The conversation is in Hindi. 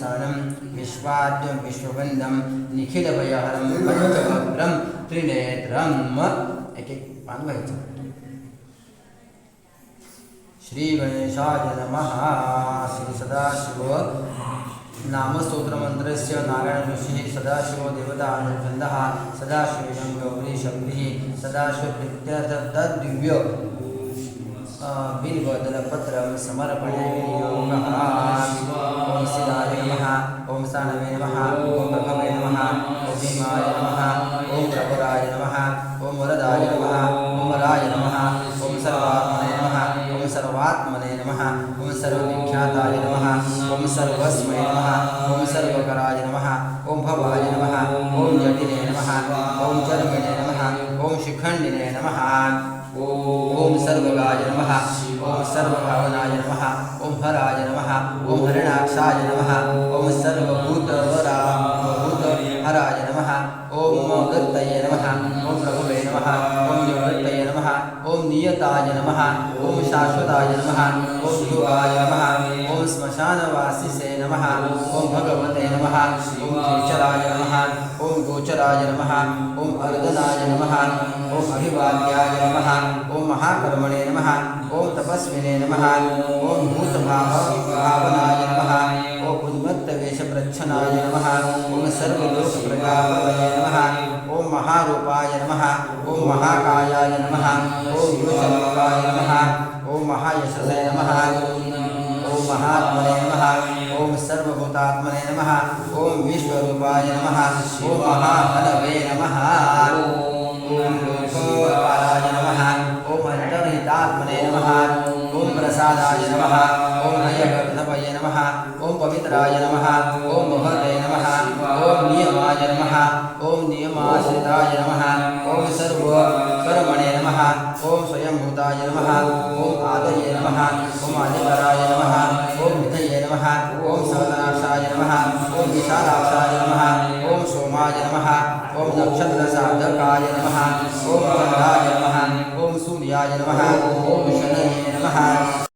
सहनं विश्वाद्यं विश्ववन्दं निखिलभयहरं पञ्चवक्त्रं त्रिनेत्रम् एक एक पान व्हायचं. श्री गणेशाय नमः. श्री सदाशिव नामस्तोत्रमन्त्रस्य नारायण ऋषिः सदाशिवो देवता छन्दः सदाशिवं गौरी शक्तिः सदाशिवप्रीत्यर्थतद्दिव्य बिल्वदलपत्रं समर्पयामि. ओम शिवाय नमः. ओम सानवे नमः. ओम प्रभवे नमः. ओम भीमाय नमः. ओम प्रभुराय नमः. ओम वरदाय नमः. ओम वराय नमः. ओम सर्वात्मने नमः. ओम सर्वात्मने नमः. ओम सर्वविख्याताय नमः. ओम सर्वस्मै नमः. ओम सर्वकराय नमः. ओम भवाय नमः. ओम जटिले नमः. ओम जन्मने नमः. ओम शिखण्डिने नमः. ओम सर्वगाय नमः. ओम सर्वभावनाय नमः. ओम हराय नमः. ओम हरिणाक्षाय नमः. ओम सर्वभूतहराय नमः. ओम गत्तये नमः. ओम प्रभवे नमः. ओम निवृत्तये नमः. ओम नियताय नमः. ओम शाश्वताय नमः. ओम योगाय नमः. ओम श्मशानवासिसे नमः. ओम भगवते नमः. ओम खेचराय नमः. ओम गोचराय नमः. ओम अर्दनाय नमः. ओम अभिवाद्याय नमः. ओम महाकर्मणे नमः. ओम तपस्विने नमः. ओम भूतभावनाय नमः. ओम उन्मत्तवेषप्रच्छनाय नमः. ओम सर्वलोकप्रजापतये नमः. ओम महारूपाय नमः. ओम महाकायाय नमः. ओम योगरूपाय नमः. ओम महायशसे नमः. ओम महात्मने नमः. ओम सर्वभूतात्मने नमः. ओम विश्वरूपाय नमः. ओम महाहनवे नमः. ओम लोकपालाय नमः. ओम अंतर्हितात्मने नमः. ओम प्रसादाय नमः. ओम हयवर्धवये नमः. ओम पवित्राय नमः. ओम महते नमः. ओम नियमाय नमः. ओम नियमाश्रिताय नमः. ओम सर्वकर्मणे नमः. ओम स्वयंभूताय नमः. ओम आदये नमः. ओम आदिपराय नमः. ओम विधये नमः. ओम सहस्राक्षाय नमः. ओम विशालाक्षाय नमः. ओम सोमाय नमः. ओम नक्षत्रसाधकाय नमः. ओम चन्द्राय नमः. ओम सूर्याय नमः. ओम शनये नमः.